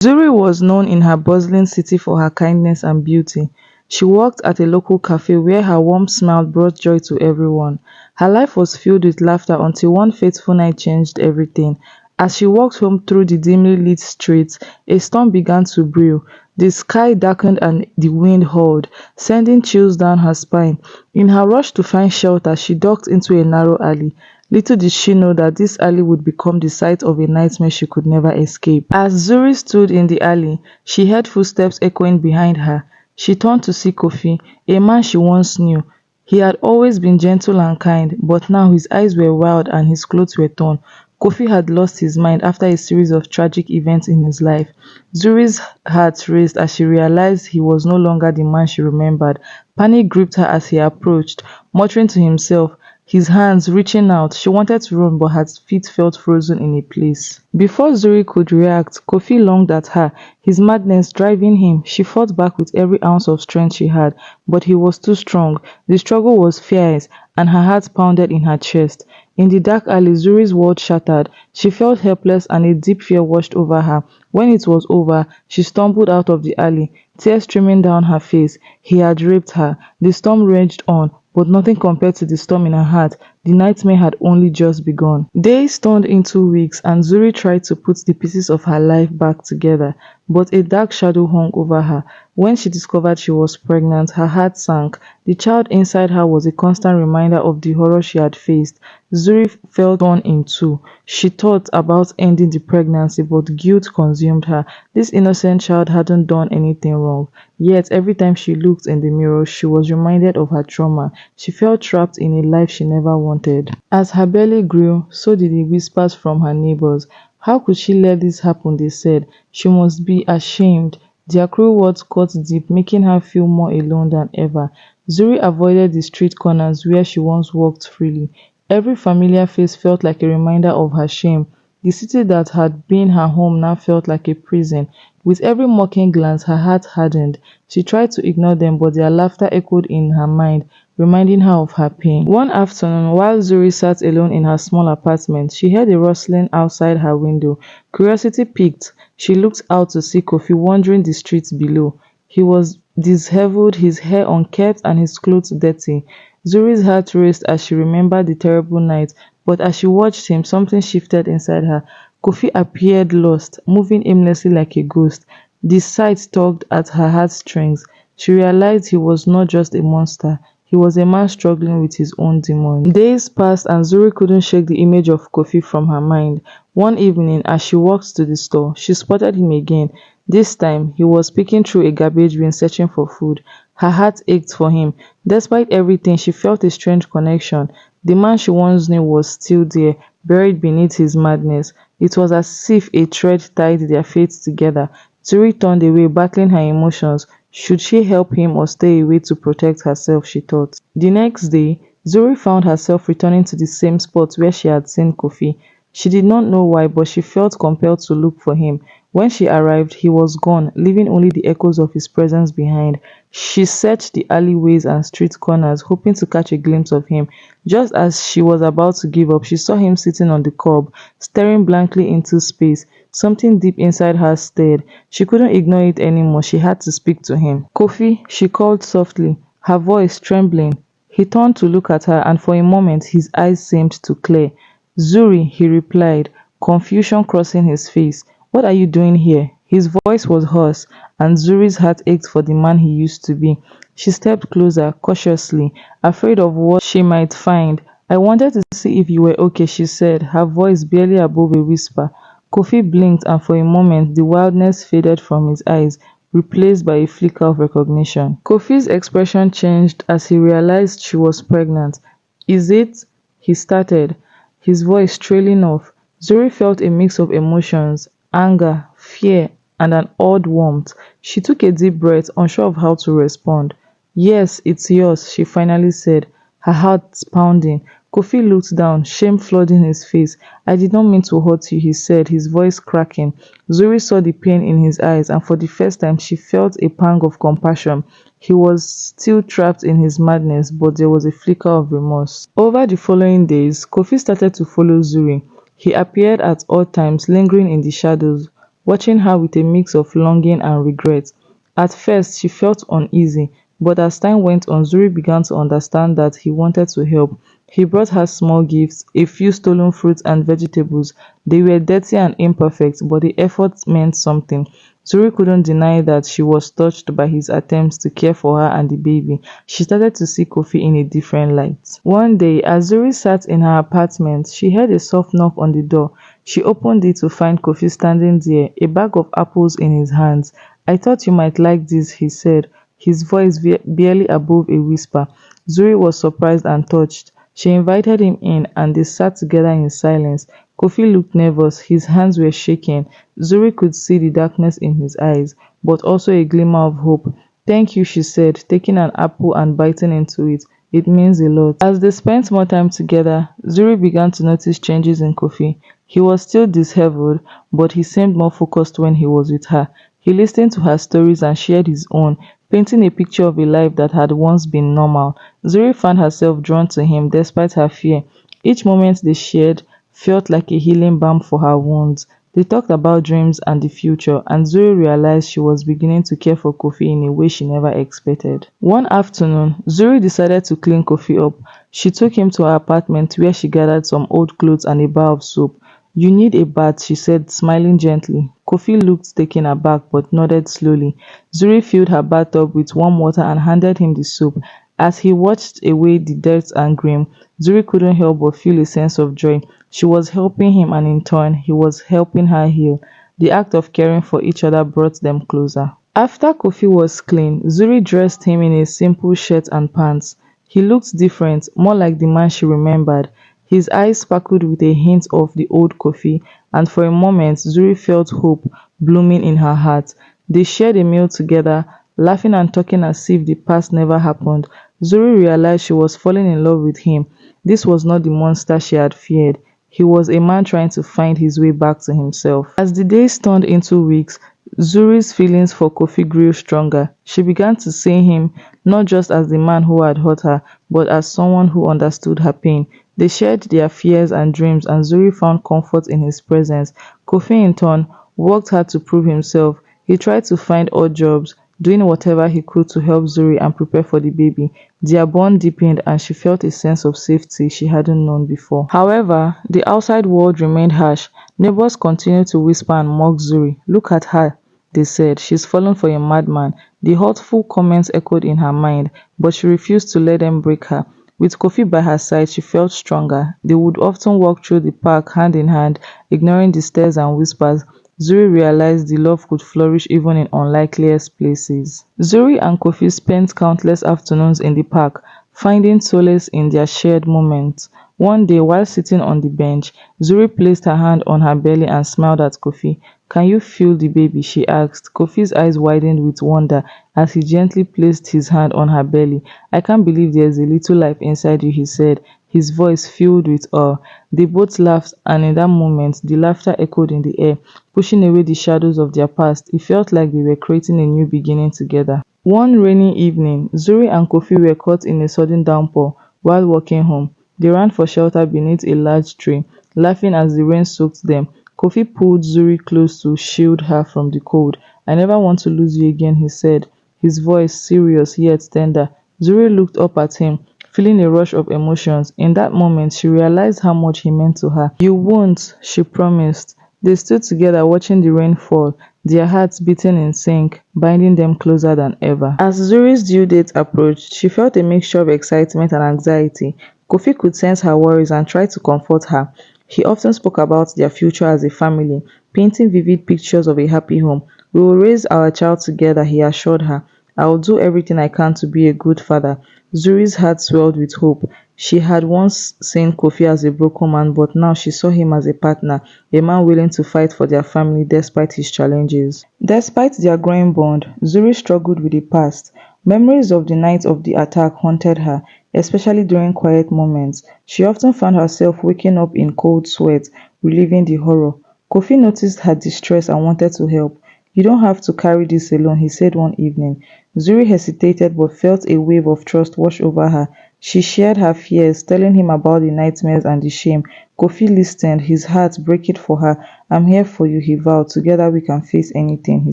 Zuri was known in her bustling city for her kindness and beauty. She worked at a local cafe where her warm smile brought joy to everyone. Her life was filled with laughter until one fateful night changed everything. As she walked home through the dimly lit streets, a storm began to brew. The sky darkened and the wind howled, sending chills down her spine. In her rush to find shelter, she ducked into a narrow alley. Little did she know that this alley would become the site of a nightmare she could never escape. As Zuri stood in the alley, she heard footsteps echoing behind her. She turned to see Kofi, a man she once knew. He had always been gentle and kind, but now his eyes were wild and his clothes were torn. Kofi had lost his mind after a series of tragic events in his life. Zuri's heart raced as she realized he was no longer the man she remembered. Panic gripped her as he approached, muttering to himself, his hands reaching out. She wanted to run, but her feet felt frozen in a place. Before Zuri could react, Kofi lunged at her, his madness driving him. She fought back with every ounce of strength she had, but he was too strong. The struggle was fierce, and her heart pounded in her chest. In the dark alley, Zuri's world shattered. She felt helpless and a deep fear washed over her. When it was over, she stumbled out of the alley, tears streaming down her face. He had raped her. The storm raged on, but nothing compared to the storm in her heart. The nightmare had only just begun. Days turned into weeks, and Zuri tried to put the pieces of her life back together, but a dark shadow hung over her. When she discovered she was pregnant, her heart sank. The child inside her was a constant reminder of the horror she had faced. Zuri felt torn in two. She thought about ending the pregnancy, but guilt consumed her. This innocent child hadn't done anything wrong. Yet, every time she looked in the mirror, she was reminded of her trauma. She felt trapped in a life she never wanted. As her belly grew, so did the whispers from her neighbors. How could she let this happen, they said. She must be ashamed. Their cruel words cut deep, making her feel more alone than ever. Zuri avoided the street corners where she once walked freely. Every familiar face felt like a reminder of her shame. The city that had been her home now felt like a prison. With every mocking glance, her heart hardened. She tried to ignore them, but their laughter echoed in her mind, reminding her of her pain. One afternoon, while Zuri sat alone in her small apartment, she heard a rustling outside her window. Curiosity piqued. She looked out to see Kofi wandering the streets below. He was disheveled, his hair unkempt and his clothes dirty. Zuri's heart raced as she remembered the terrible night, but as she watched him, something shifted inside her. Kofi appeared lost, moving aimlessly like a ghost. The sight tugged at her heartstrings. She realized he was not just a monster. He was a man struggling with his own demons. Days passed and Zuri couldn't shake the image of Kofi from her mind. One evening, as she walked to the store, she spotted him again. This time, he was peeking through a garbage bin searching for food. Her heart ached for him. Despite everything, she felt a strange connection. The man she once knew was still there, buried beneath his madness. It was as if a thread tied their fates together. Zuri turned away, battling her emotions. Should she help him or stay away to protect herself, she thought. The next day, Zuri found herself returning to the same spot where she had seen Kofi. She did not know why, but she felt compelled to look for him. When she arrived, he was gone, leaving only the echoes of his presence behind. She searched the alleyways and street corners, hoping to catch a glimpse of him. Just as she was about to give up, she saw him sitting on the curb, staring blankly into space. Something deep inside her stirred. She couldn't ignore it anymore. She had to speak to him. Kofi, she called softly, her voice trembling. He turned to look at her, and for a moment his eyes seemed to clear. Zuri, he replied, confusion crossing his face. What are you doing here? His voice was hoarse, and Zuri's heart ached for the man he used to be. She stepped closer, cautiously, afraid of what she might find. I wanted to see if you were okay, she said, her voice barely above a whisper. Kofi blinked, and for a moment the wildness faded from his eyes, replaced by a flicker of recognition. Kofi's expression changed as he realized she was pregnant. Is it? He started, his voice trailing off. Zuri felt a mix of emotions, anger, fear, and an odd warmth. She took a deep breath, unsure of how to respond. Yes, it's yours, she finally said, her heart pounding. Kofi looked down, shame flooding his face. I did not mean to hurt you, he said, his voice cracking. Zuri saw the pain in his eyes, and for the first time she felt a pang of compassion. He was still trapped in his madness, but there was a flicker of remorse. Over the following days, Kofi started to follow Zuri. He appeared at odd times, lingering in the shadows. watching her with a mix of longing and regret. At first, she felt uneasy, but as time went on, Zuri began to understand that he wanted to help. He brought her small gifts, a few stolen fruits and vegetables. They were dirty and imperfect, but the effort meant something. Zuri couldn't deny that she was touched by his attempts to care for her and the baby. She started to see Kofi in a different light. One day, as Zuri sat in her apartment, she heard a soft knock on the door. She opened it to find Kofi standing there, a bag of apples in his hands. "I thought you might like this," he said, his voice barely above a whisper. Zuri was surprised and touched. She invited him in, and they sat together in silence. Kofi looked nervous, his hands were shaking. Zuri could see the darkness in his eyes, but also a glimmer of hope. "Thank you," she said, taking an apple and biting into it. "It means a lot." As they spent more time together, Zuri began to notice changes in Kofi. He was still disheveled, but he seemed more focused when he was with her. He listened to her stories and shared his own, painting a picture of a life that had once been normal. Zuri found herself drawn to him despite her fear. Each moment they shared felt like a healing balm for her wounds. They talked about dreams and the future, and Zuri realized she was beginning to care for Kofi in a way she never expected. One afternoon, Zuri decided to clean Kofi up. She took him to her apartment where she gathered some old clothes and a bar of soap. "You need a bath," she said, smiling gently. Kofi looked taken aback but nodded slowly. Zuri filled her bathtub with warm water and handed him the soap. As he washed away the dirt and grime, Zuri couldn't help but feel a sense of joy. She was helping him, and in turn, he was helping her heal. The act of caring for each other brought them closer. After Kofi was clean, Zuri dressed him in a simple shirt and pants. He looked different, more like the man she remembered. His eyes sparkled with a hint of the old Kofi, and for a moment Zuri felt hope blooming in her heart. They shared a meal together, laughing and talking as if the past never happened. Zuri realized she was falling in love with him. This was not the monster she had feared. He was a man trying to find his way back to himself. As the days turned into weeks, Zuri's feelings for Kofi grew stronger. She began to see him not just as the man who had hurt her, but as someone who understood her pain. They shared their fears and dreams, and Zuri found comfort in his presence. Kofi, in turn, worked hard to prove himself. He tried to find odd jobs, doing whatever he could to help Zuri and prepare for the baby. Their bond deepened, and she felt a sense of safety she hadn't known before. However, the outside world remained harsh. Neighbors continued to whisper and mock Zuri. "Look at her," they said. "She's fallen for a madman." The hurtful comments echoed in her mind, but she refused to let them break her. With Kofi by her side, she felt stronger. They would often walk through the park hand in hand, ignoring the stares and whispers. Zuri realized the love could flourish even in unlikeliest places. Zuri and Kofi spent countless afternoons in the park, finding solace in their shared moments. One day, while sitting on the bench, Zuri placed her hand on her belly and smiled at Kofi. "Can you feel the baby?" she asked. Kofi's eyes widened with wonder as he gently placed his hand on her belly. "I can't believe there's a little life inside you," he said, his voice filled with awe. They both laughed, and in that moment, the laughter echoed in the air, pushing away the shadows of their past. It felt like they were creating a new beginning together. One rainy evening, Zuri and Kofi were caught in a sudden downpour while walking home. They ran for shelter beneath a large tree, laughing as the rain soaked them. Kofi pulled Zuri close to shield her from the cold. "I never want to lose you again," he said, his voice serious yet tender. Zuri looked up at him, feeling a rush of emotions. In that moment, she realized how much he meant to her. "You won't," she promised. They stood together watching the rain fall, their hearts beating in sync, binding them closer than ever. As Zuri's due date approached, she felt a mixture of excitement and anxiety. Kofi could sense her worries and tried to comfort her. He often spoke about their future as a family, painting vivid pictures of a happy home. "We will raise our child together," he assured her. "I will do everything I can to be a good father." Zuri's heart swelled with hope. She had once seen Kofi as a broken man, but now she saw him as a partner, a man willing to fight for their family despite his challenges. Despite their growing bond, Zuri struggled with the past. Memories of the night of the attack haunted her, especially during quiet moments. She often found herself waking up in cold sweat, reliving the horror. Kofi noticed her distress and wanted to help. "You don't have to carry this alone," he said one evening. Zuri hesitated but felt a wave of trust wash over her. She shared her fears, telling him about the nightmares and the shame. Kofi listened, his heart breaking for her. I'm here for you, he vowed. Together we can face anything, he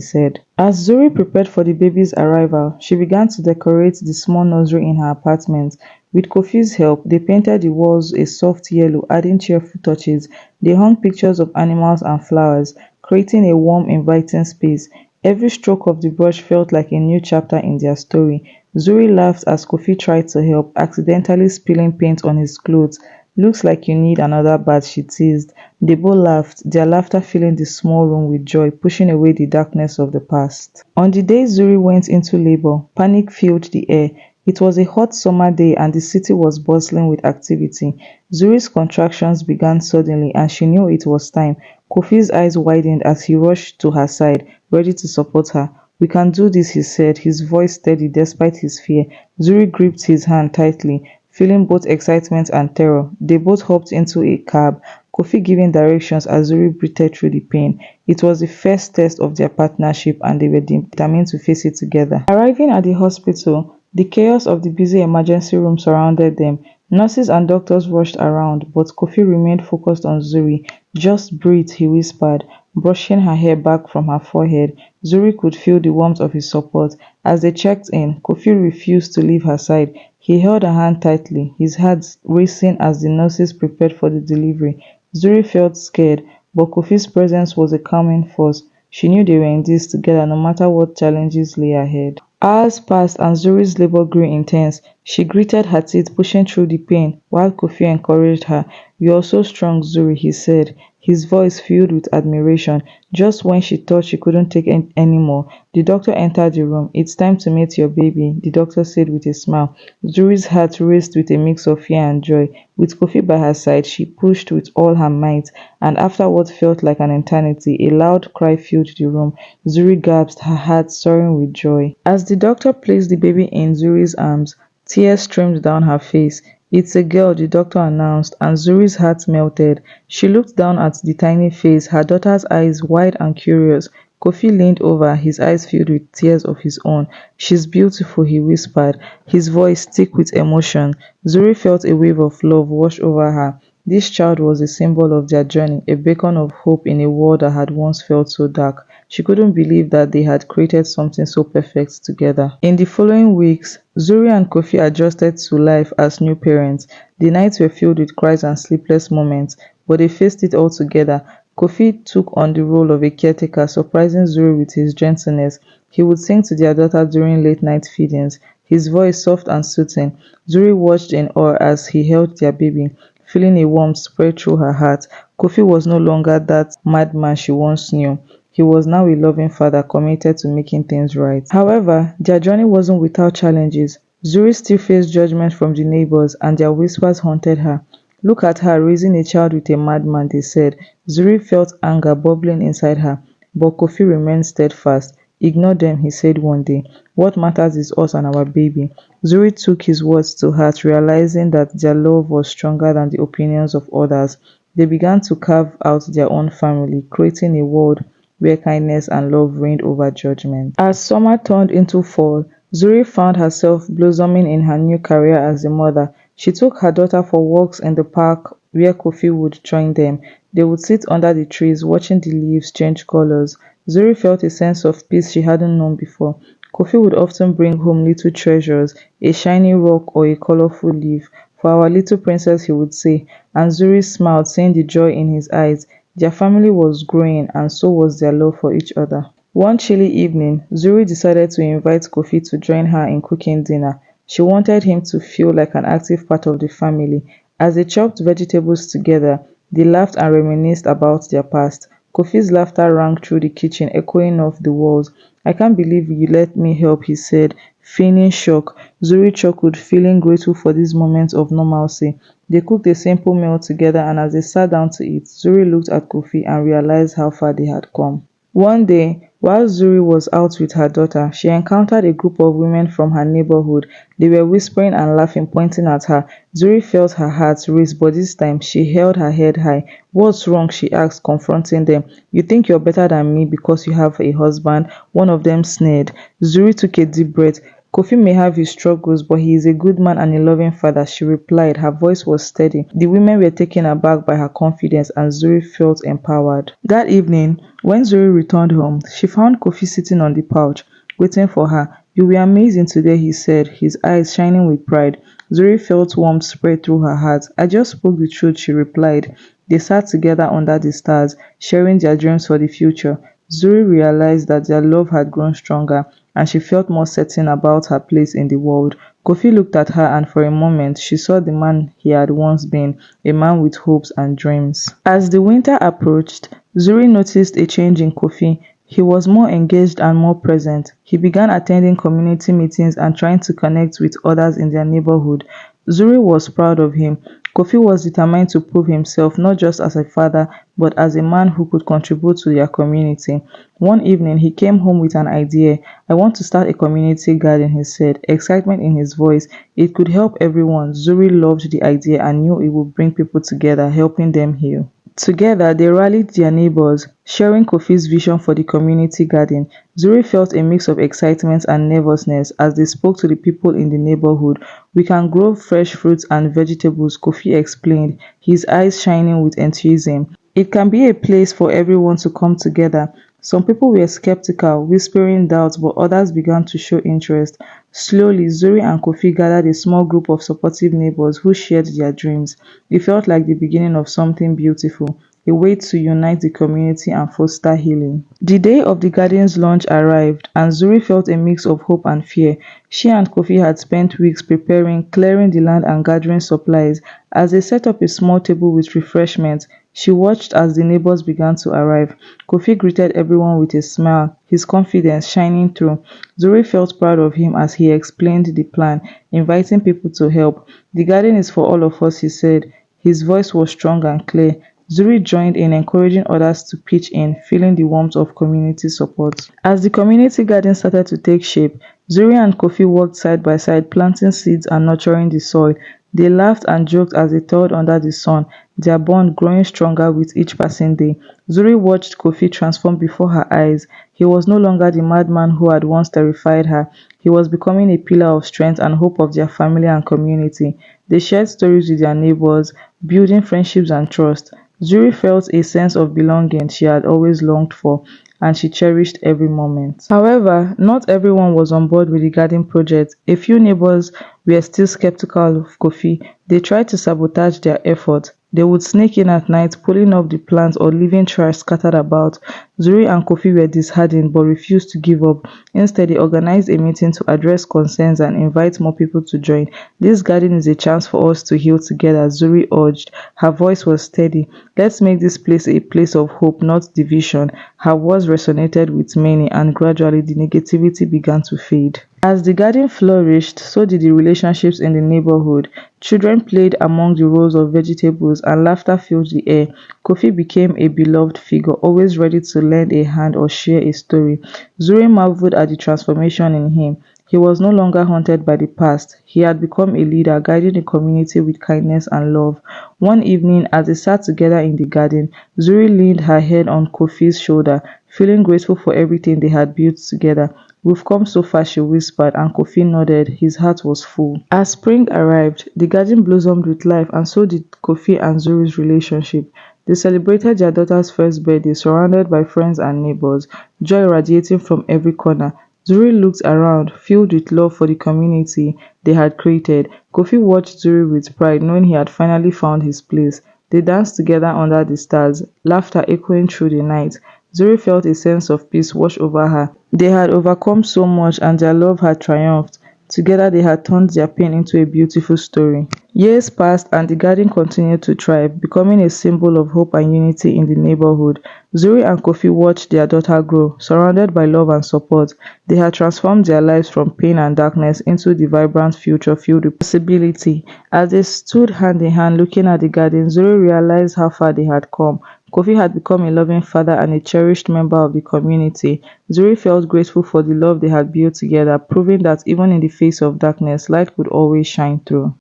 said. As Zuri prepared for the baby's arrival, she began to decorate the small nursery in her apartment. With Kofi's help, they painted the walls a soft yellow, adding cheerful touches. They hung pictures of animals and flowers, creating a warm, inviting space. Every stroke of the brush felt like a new chapter in their story. Zuri laughed as Kofi tried to help, accidentally spilling paint on his clothes. Looks like you need another bath, she teased. They both laughed, their laughter filling the small room with joy, pushing away the darkness of the past. On the day Zuri went into labor, panic filled the air. It was a hot summer day and the city was bustling with activity. Zuri's contractions began suddenly and she knew it was time. Kofi's eyes widened as he rushed to her side, ready to support her. We can do this, he said, his voice steady despite his fear. Zuri gripped his hand tightly, feeling both excitement and terror. They both hopped into a cab, Kofi giving directions as Zuri breathed through the pain. It was the first test of their partnership and they were determined to face it together. Arriving at the hospital, the chaos of the busy emergency room surrounded them. Nurses and doctors rushed around, but Kofi remained focused on Zuri. Just breathe, he whispered, brushing her hair back from her forehead. Zuri could feel the warmth of his support. As they checked in, Kofi refused to leave her side. He held her hand tightly, his heart racing as the nurses prepared for the delivery. Zuri felt scared, but Kofi's presence was a calming force. She knew they were in this together no matter what challenges lay ahead. Hours passed and Zuri's labor grew intense. She gritted her teeth, pushing through the pain, while Kofi encouraged her. You are so strong, Zuri, he said, his voice filled with admiration. Just when she thought she couldn't take any more, the doctor entered the room. It's time to meet your baby, the doctor said with a smile. Zuri's heart raced with a mix of fear and joy. With Kofi by her side, she pushed with all her might, and after what felt like an eternity, a loud cry filled the room. Zuri gasped, her heart soaring with joy. As the doctor placed the baby in Zuri's arms, tears streamed down her face. It's a girl, the doctor announced, and Zuri's heart melted. She looked down at the tiny face, her daughter's eyes wide and curious. Kofi leaned over, his eyes filled with tears of his own. She's beautiful, he whispered, his voice thick with emotion. Zuri felt a wave of love wash over her. This child was a symbol of their journey, a beacon of hope in a world that had once felt so dark. She couldn't believe that they had created something so perfect together. In the following weeks, Zuri and Kofi adjusted to life as new parents. The nights were filled with cries and sleepless moments, but they faced it all together. Kofi took on the role of a caretaker, surprising Zuri with his gentleness. He would sing to their daughter during late night feedings, his voice soft and soothing. Zuri watched in awe as he held their baby, feeling a warmth spread through her heart. Kofi was no longer that madman she once knew. He was now a loving father committed to making things right. However, their journey wasn't without challenges. Zuri still faced judgment from the neighbors, and their whispers haunted her. Look at her raising a child with a madman, they said. Zuri felt anger bubbling inside her, but Kofi remained steadfast. Ignore them, he said one day. What matters is us and our baby. Zuri took his words to heart, realizing that their love was stronger than the opinions of others. They began to carve out their own family, creating a world where kindness and love reigned over judgment. As summer turned into fall, Zuri found herself blossoming in her new career as a mother. She took her daughter for walks in the park where Kofi would join them. They would sit under the trees, watching the leaves change colors. Zuri felt a sense of peace she hadn't known before. Kofi would often bring home little treasures, a shiny rock or a colorful leaf. For our little princess, he would say, and Zuri smiled, seeing the joy in his eyes. Their family was growing, and so was their love for each other. One chilly evening, Zuri decided to invite Kofi to join her in cooking dinner. She wanted him to feel like an active part of the family. As they chopped vegetables together, they laughed and reminisced about their past. Kofi's laughter rang through the kitchen, echoing off the walls. I can't believe you let me help, he said, feigning shock. Zuri chuckled, feeling grateful for these moments of normalcy. They cooked a simple meal together, and as they sat down to eat, Zuri looked at Kofi and realized how far they had come. One day, while Zuri was out with her daughter, she encountered a group of women from her neighborhood. They were whispering and laughing, pointing at her. Zuri felt her heart race, but this time she held her head high. What's wrong? She asked, confronting them. You think you're better than me because you have a husband? One of them sneered. Zuri took a deep breath. Kofi may have his struggles, but he is a good man and a loving father, she replied. Her voice was steady. The women were taken aback by her confidence, and Zuri felt empowered. That evening, when Zuri returned home, she found Kofi sitting on the couch, waiting for her. You were amazing today, he said, his eyes shining with pride. Zuri felt warmth spread through her heart. I just spoke the truth, she replied. They sat together under the stars, sharing their dreams for the future. Zuri realized that their love had grown stronger, and she felt more certain about her place in the world. Kofi looked at her, and for a moment she saw the man he had once been, a man with hopes and dreams. As the winter approached, Zuri noticed a change in Kofi. He was more engaged and more present. He began attending community meetings and trying to connect with others in their neighborhood. Zuri was proud of him. Kofi was determined to prove himself not just as a father, but as a man who could contribute to their community. One evening, he came home with an idea. I want to start a community garden, he said, excitement in his voice. It could help everyone. Zuri loved the idea and knew it would bring people together, helping them heal. Together, they rallied their neighbors, sharing Kofi's vision for the community garden. Zuri felt a mix of excitement and nervousness as they spoke to the people in the neighborhood. We can grow fresh fruits and vegetables, Kofi explained, his eyes shining with enthusiasm. It can be a place for everyone to come together. Some people were skeptical, whispering doubts, but others began to show interest. Slowly, Zuri and Kofi gathered a small group of supportive neighbors who shared their dreams. It felt like the beginning of something beautiful, a way to unite the community and foster healing. The day of the garden's launch arrived, and Zuri felt a mix of hope and fear. She and Kofi had spent weeks preparing, clearing the land and gathering supplies. As they set up a small table with refreshments, she watched as the neighbors began to arrive. Kofi greeted everyone with a smile, his confidence shining through. Zuri felt proud of him as he explained the plan, inviting people to help. The garden is for all of us, he said. His voice was strong and clear. Zuri joined in, encouraging others to pitch in, feeling the warmth of community support. As the community garden started to take shape, Zuri and Kofi worked side by side, planting seeds and nurturing the soil. They laughed and joked as they toiled under the sun, their bond growing stronger with each passing day. Zuri watched Kofi transform before her eyes. He was no longer the madman who had once terrified her. He was becoming a pillar of strength and hope of their family and community. They shared stories with their neighbors, building friendships and trust. Zuri felt a sense of belonging she had always longed for, and she cherished every moment. However, not everyone was on board with the garden project. A few neighbors were still skeptical of Kofi. They tried to sabotage their efforts. They would sneak in at night, pulling up the plants or leaving trash scattered about. Zuri and Kofi were disheartened but refused to give up. Instead, they organized a meeting to address concerns and invite more people to join. This garden is a chance for us to heal together, Zuri urged. Her voice was steady. Let's make this place a place of hope, not division. Her words resonated with many, and gradually the negativity began to fade. As the garden flourished, so did the relationships in the neighborhood. Children played among the rows of vegetables and laughter filled the air. Kofi became a beloved figure, always ready to lend a hand or share a story. Zuri marveled at the transformation in him. He was no longer haunted by the past. He had become a leader, guiding the community with kindness and love. One evening, as they sat together in the garden, Zuri leaned her head on Kofi's shoulder, feeling grateful for everything they had built together. We've come so far, she whispered, and Kofi nodded. His heart was full. As spring arrived, the garden blossomed with life, and so did Kofi and Zuri's relationship. They celebrated their daughter's first birthday, surrounded by friends and neighbors, joy radiating from every corner. Zuri looked around, filled with love for the community they had created. Kofi watched Zuri with pride, knowing he had finally found his place. They danced together under the stars, laughter echoing through the night. Zuri felt a sense of peace wash over her. They had overcome so much, and their love had triumphed. Together they had turned their pain into a beautiful story. Years passed, and the garden continued to thrive, becoming a symbol of hope and unity in the neighborhood. Zuri and Kofi watched their daughter grow, surrounded by love and support. They had transformed their lives from pain and darkness into the vibrant future filled with possibility. As they stood hand in hand looking at the garden, Zuri realized how far they had come. Kofi had become a loving father and a cherished member of the community. Zuri felt grateful for the love they had built together, proving that even in the face of darkness, light could always shine through.